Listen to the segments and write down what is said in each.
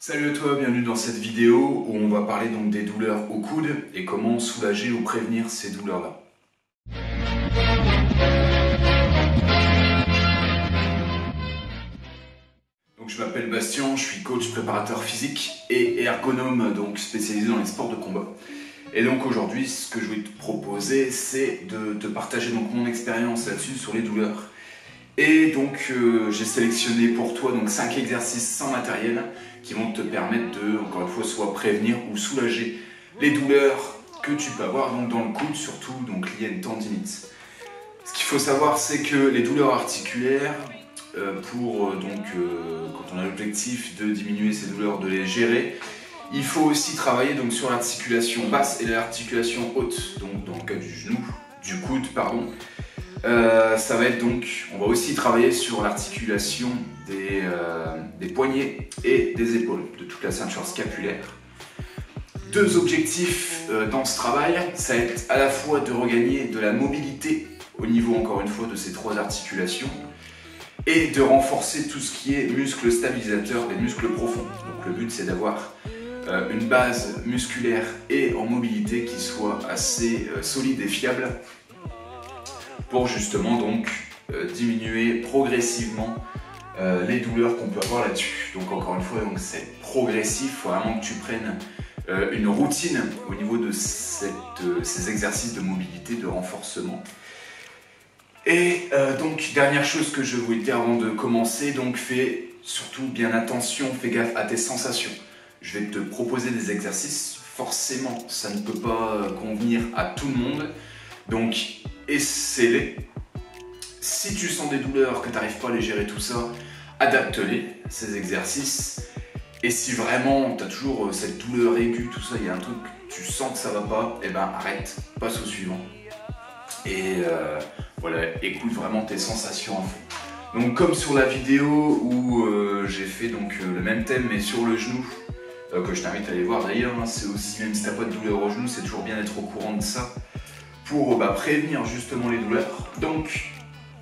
Salut à toi, bienvenue dans cette vidéo où on va parler donc des douleurs au coude et comment soulager ou prévenir ces douleurs-là. Donc je m'appelle Bastien, je suis coach préparateur physique et ergonome, donc spécialisé dans les sports de combat. Et donc aujourd'hui, ce que je vais te proposer, c'est de te partager donc mon expérience là-dessus sur les douleurs. Et donc j'ai sélectionné pour toi donc 5 exercices sans matériel qui vont te permettre de, encore une fois, soit prévenir ou soulager les douleurs que tu peux avoir donc dans le coude, surtout donc liées à une tendinite. Ce qu'il faut savoir, c'est que les douleurs articulaires, quand on a l'objectif de diminuer ces douleurs, de les gérer, il faut aussi travailler donc sur l'articulation basse et l'articulation haute, donc dans le cas du coude, pardon. Ça va être donc, on va aussi travailler sur l'articulation des poignets et des épaules, de toute la ceinture scapulaire. Deux objectifs dans ce travail, ça va être à la fois de regagner de la mobilité au niveau, encore une fois, de ces trois articulations et de renforcer tout ce qui est muscles stabilisateurs, les muscles profonds. Donc le but, c'est d'avoir une base musculaire et en mobilité qui soit assez solide et fiable pour justement donc diminuer progressivement les douleurs qu'on peut avoir là-dessus. Donc encore une fois, c'est progressif, il faut vraiment que tu prennes une routine au niveau de ces exercices de mobilité, de renforcement. Et donc dernière chose que je voulais te dire avant de commencer, donc fais surtout bien attention, fais gaffe à tes sensations. Je vais te proposer des exercices, forcément ça ne peut pas convenir à tout le monde, donc essaie-les. Si tu sens des douleurs, que tu n'arrives pas à les gérer tout ça, adapte-les, ces exercices. Et si vraiment tu as toujours cette douleur aiguë, tout ça, il y a un truc, tu sens que ça va pas, et ben arrête, passe au suivant. Et voilà, écoute vraiment tes sensations à fond. Donc comme sur la vidéo où j'ai fait donc le même thème mais sur le genou, que je t'invite à aller voir d'ailleurs, hein, c'est aussi, même si tu n'as pas de douleur au genou, c'est toujours bien d'être au courant de ça pour prévenir justement les douleurs. Donc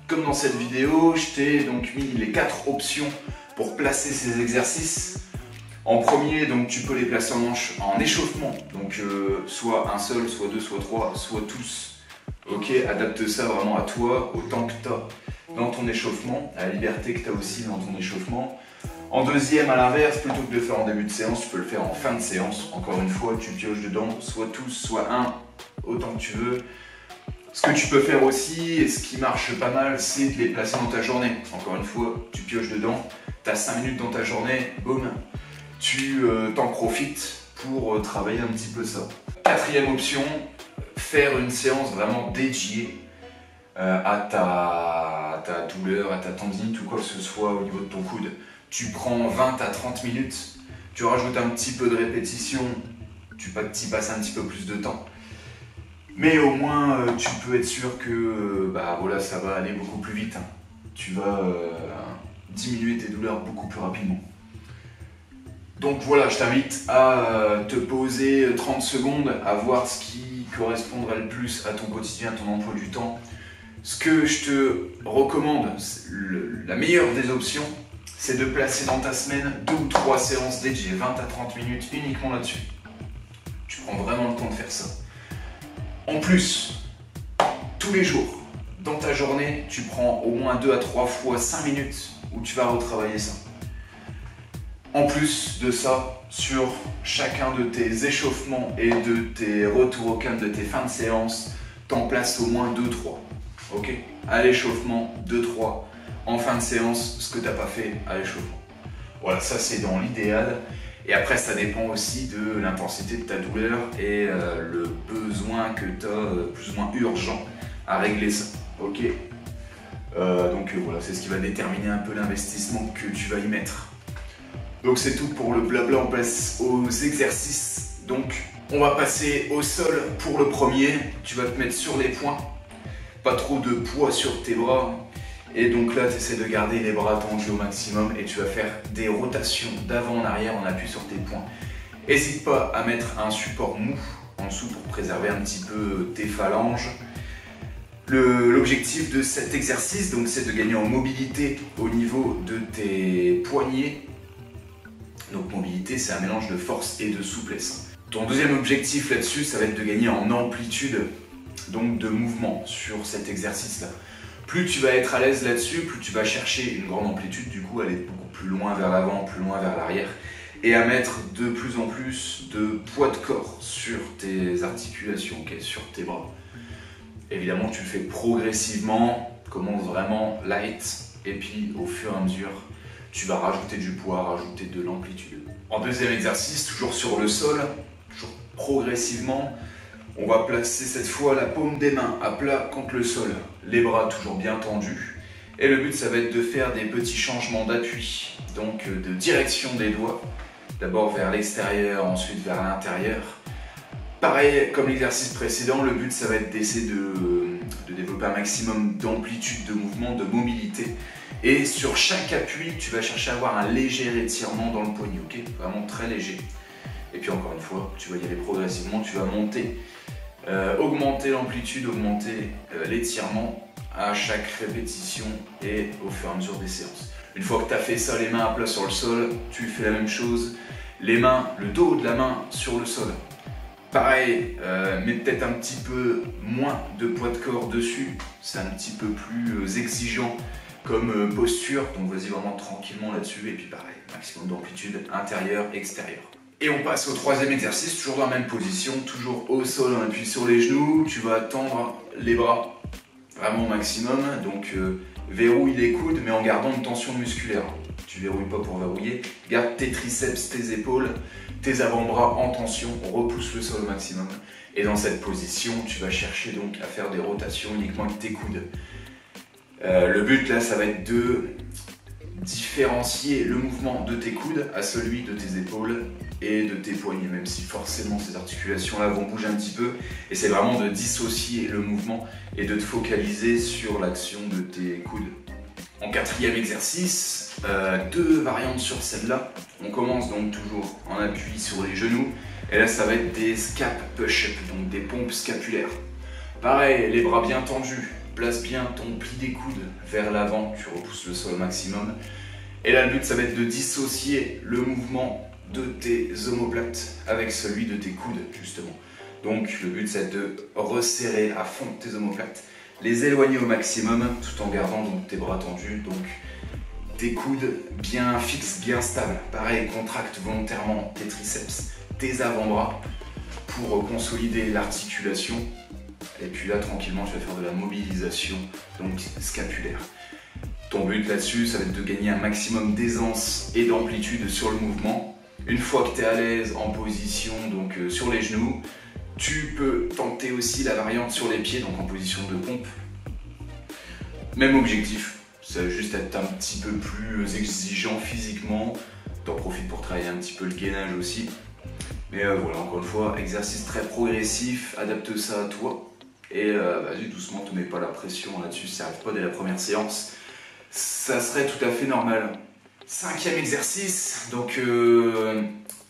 comme dans cette vidéo, je t'ai donc mis les 4 options pour placer ces exercices. En premier, donc tu peux les placer en échauffement, donc soit un seul, soit deux, soit trois, soit tous. Ok, adapte ça vraiment à toi, au temps que tu as dans ton échauffement, à la liberté que tu as aussi dans ton échauffement. En deuxième, à l'inverse, plutôt que de le faire en début de séance, tu peux le faire en fin de séance. Encore une fois, tu pioches dedans, soit tous, soit un, autant que tu veux. Ce que tu peux faire aussi, et ce qui marche pas mal, c'est de les placer dans ta journée. Encore une fois, tu pioches dedans, tu as 5 minutes dans ta journée, boum, tu t'en profites pour travailler un petit peu ça. Quatrième option, faire une séance vraiment dédiée à ta douleur, à ta tendinite ou quoi que ce soit au niveau de ton coude. Tu prends 20 à 30 minutes, tu rajoutes un petit peu de répétition, tu passes un petit peu plus de temps. Mais au moins, tu peux être sûr que voilà, ça va aller beaucoup plus vite. Hein. Tu vas diminuer tes douleurs beaucoup plus rapidement. Donc voilà, je t'invite à te poser 30 secondes, à voir ce qui correspondrait le plus à ton quotidien, à ton emploi du temps. Ce que je te recommande, la meilleure des options, c'est de placer dans ta semaine 2 ou 3 séances dédiées, 20 à 30 minutes uniquement là-dessus. Tu prends vraiment le temps de faire ça. En plus, tous les jours, dans ta journée, tu prends au moins 2 à 3 fois 5 minutes où tu vas retravailler ça. En plus de ça, sur chacun de tes échauffements et de tes retours au calme, de tes fins de séance, t'en places au moins 2-3. Ok ? À l'échauffement, 2-3. En fin de séance, ce que tu n'as pas fait à l'échauffement. Voilà, ça c'est dans l'idéal. Et après, ça dépend aussi de l'intensité de ta douleur et le besoin que tu as plus ou moins urgent à régler ça. Ok ? Donc voilà, c'est ce qui va déterminer un peu l'investissement que tu vas y mettre. Donc c'est tout pour le blabla, on passe aux exercices. Donc on va passer au sol pour le premier. Tu vas te mettre sur les poings, pas trop de poids sur tes bras. Et donc là, tu essaies de garder les bras tendus au maximum et tu vas faire des rotations d'avant en arrière en appui sur tes poings. N'hésite pas à mettre un support mou en dessous pour préserver un petit peu tes phalanges. L'objectif de cet exercice, donc, c'est de gagner en mobilité au niveau de tes poignets Donc mobilité, c'est un mélange de force et de souplesse. Ton deuxième objectif là-dessus, ça va être de gagner en amplitude, donc de mouvement sur cet exercice-là. Plus tu vas être à l'aise là-dessus, plus tu vas chercher une grande amplitude, du coup aller beaucoup plus loin vers l'avant, plus loin vers l'arrière, et à mettre de plus en plus de poids de corps sur tes articulations, okay, sur tes bras. Évidemment, tu le fais progressivement, commence vraiment light, et puis au fur et à mesure, tu vas rajouter du poids, rajouter de l'amplitude. En deuxième exercice, toujours sur le sol, toujours progressivement, on va placer cette fois la paume des mains à plat contre le sol, les bras toujours bien tendus. Et le but, ça va être de faire des petits changements d'appui, donc de direction des doigts, d'abord vers l'extérieur, ensuite vers l'intérieur. Pareil, comme l'exercice précédent, le but, ça va être d'essayer de développer un maximum d'amplitude de mouvement, de mobilité. Et sur chaque appui, tu vas chercher à avoir un léger étirement dans le poignet, ok? Vraiment très léger. Et puis encore une fois, tu vas y aller progressivement, tu vas monter, augmenter l'amplitude, augmenter l'étirement à chaque répétition et au fur et à mesure des séances. Une fois que tu as fait ça, les mains à plat sur le sol, tu fais la même chose. Les mains, le dos de la main sur le sol. Pareil, mais peut-être un petit peu moins de poids de corps dessus. C'est un petit peu plus exigeant comme posture. Donc vas-y vraiment tranquillement là-dessus. Et puis pareil, maximum d'amplitude intérieure, extérieure. Et on passe au troisième exercice, toujours dans la même position, toujours au sol, on appuie sur les genoux. Tu vas tendre les bras vraiment au maximum. Donc verrouille les coudes, mais en gardant une tension musculaire. Tu verrouilles pas pour verrouiller. Garde tes triceps, tes épaules, tes avant-bras en tension. On repousse le sol au maximum. Et dans cette position, tu vas chercher donc à faire des rotations uniquement avec tes coudes. Le but là, ça va être de différencier le mouvement de tes coudes à celui de tes épaules et de tes poignets, même si forcément ces articulations-là vont bouger un petit peu. Et c'est vraiment de dissocier le mouvement et de te focaliser sur l'action de tes coudes. En quatrième exercice, deux variantes sur celle-là. On commence donc toujours en appui sur les genoux. Et là, ça va être des scap push-up, donc des pompes scapulaires. Pareil, les bras bien tendus. Place bien ton pli des coudes vers l'avant. Tu repousses le sol au maximum. Et là, le but, ça va être de dissocier le mouvement de tes omoplates avec celui de tes coudes, justement. Donc, le but, c'est de resserrer à fond tes omoplates. Les éloigner au maximum tout en gardant donc tes bras tendus, donc tes coudes bien fixes, bien stables. Pareil, contracte volontairement tes triceps, tes avant-bras pour consolider l'articulation. Et puis là, tranquillement, tu vas faire de la mobilisation donc scapulaire. Ton but là-dessus, ça va être de gagner un maximum d'aisance et d'amplitude sur le mouvement. Une fois que tu es à l'aise en position, donc sur les genoux, tu peux tenter aussi la variante sur les pieds, donc en position de pompe. Même objectif, ça va juste être un petit peu plus exigeant physiquement. T'en profites pour travailler un petit peu le gainage aussi. Mais voilà, encore une fois, exercice très progressif, adapte ça à toi. Et vas-y, doucement, te mets pas la pression là-dessus, ça n'arrive pas dès la première séance. Ça serait tout à fait normal. Cinquième exercice, donc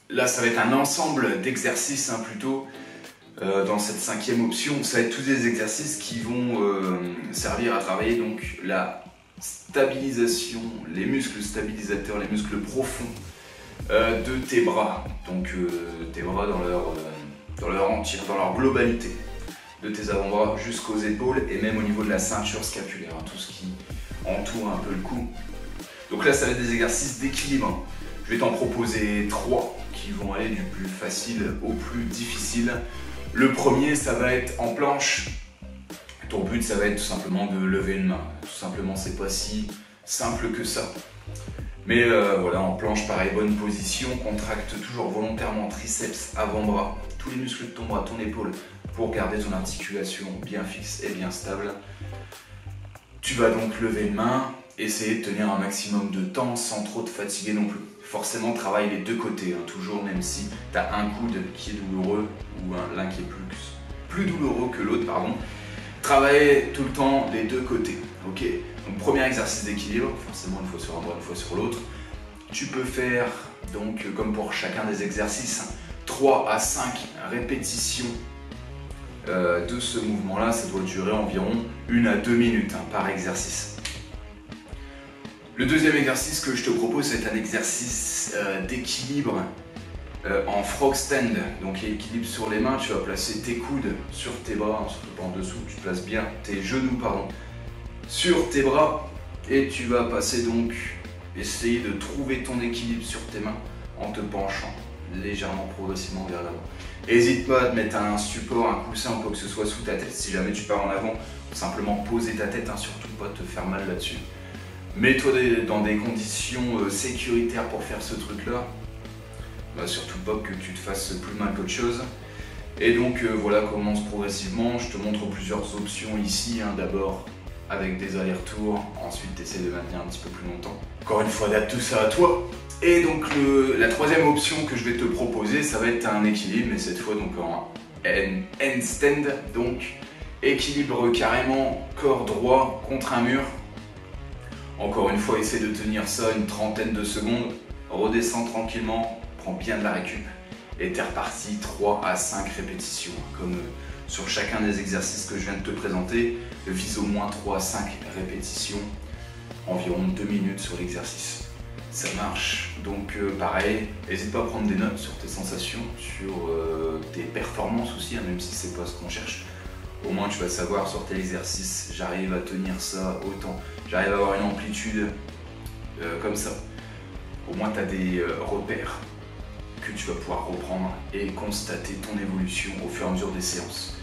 là ça va être un ensemble d'exercices plutôt. Dans cette cinquième option, ça va être tous des exercices qui vont servir à travailler donc la stabilisation, les muscles stabilisateurs, les muscles profonds de tes bras. Donc tes bras dans leur entier, dans leur globalité, de tes avant-bras jusqu'aux épaules et même au niveau de la ceinture scapulaire, tout ce qui entoure un peu le cou. Donc là, ça va être des exercices d'équilibre. Je vais t'en proposer 3 qui vont aller du plus facile au plus difficile. Le premier, ça va être en planche. Ton but, ça va être tout simplement de lever une main. Tout simplement, c'est pas si simple que ça. Mais voilà, en planche, pareil, bonne position. Contracte toujours volontairement triceps, avant-bras, tous les muscles de ton bras, ton épaule, pour garder ton articulation bien fixe et bien stable. Tu vas donc lever une main, essayer de tenir un maximum de temps sans trop te fatiguer non plus. Forcément, travaille les deux côtés, toujours, même si tu as un coude qui est douloureux ou l'un qui est plus douloureux que l'autre, pardon. Travaille tout le temps les deux côtés, ok? Donc, premier exercice d'équilibre, forcément une fois sur un bras, une fois sur l'autre. Tu peux faire, donc, comme pour chacun des exercices, 3 à 5 répétitions de ce mouvement-là. Ça doit durer environ 1 à 2 minutes par exercice. Le deuxième exercice que je te propose, c'est un exercice d'équilibre en frog stand. Donc équilibre sur les mains, tu vas placer tes coudes sur tes bras, surtout pas en dessous, tu places bien tes genoux sur tes bras et tu vas passer donc, essayer de trouver ton équilibre sur tes mains en te penchant légèrement, progressivement vers l'avant. N'hésite pas à te mettre un support, un coussin ou quoi que ce soit sous ta tête. Si jamais tu pars en avant, simplement poser ta tête, surtout pas te faire mal là-dessus. Mets-toi dans des conditions sécuritaires pour faire ce truc-là. Surtout pas que tu te fasses plus mal qu'autre chose. Et donc voilà, commence progressivement. Je te montre plusieurs options ici. D'abord avec des allers-retours, ensuite tu essaies de maintenir un petit peu plus longtemps. Encore une fois, adapte tout ça à toi. Et donc la troisième option que je vais te proposer, ça va être un équilibre, mais cette fois donc en handstand. Donc équilibre carrément corps droit contre un mur. Encore une fois, essaie de tenir ça une trentaine de secondes, redescends tranquillement, prends bien de la récup et t'es reparti 3 à 5 répétitions. Comme sur chacun des exercices que je viens de te présenter, vise au moins 3 à 5 répétitions, environ 2 minutes sur l'exercice. Ça marche, donc pareil, n'hésite pas à prendre des notes sur tes sensations, sur tes performances aussi, même si c'est pas ce qu'on cherche. Au moins tu vas savoir sur tel exercice, j'arrive à tenir ça autant, j'arrive à avoir une amplitude comme ça. Au moins tu as des repères que tu vas pouvoir reprendre et constater ton évolution au fur et à mesure des séances.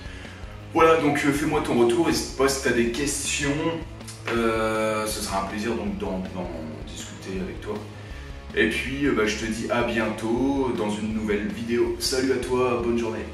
Voilà, donc fais-moi ton retour, n'hésite pas si tu as des questions, ce sera un plaisir donc d'en discuter avec toi. Et puis je te dis à bientôt dans une nouvelle vidéo. Salut à toi, bonne journée.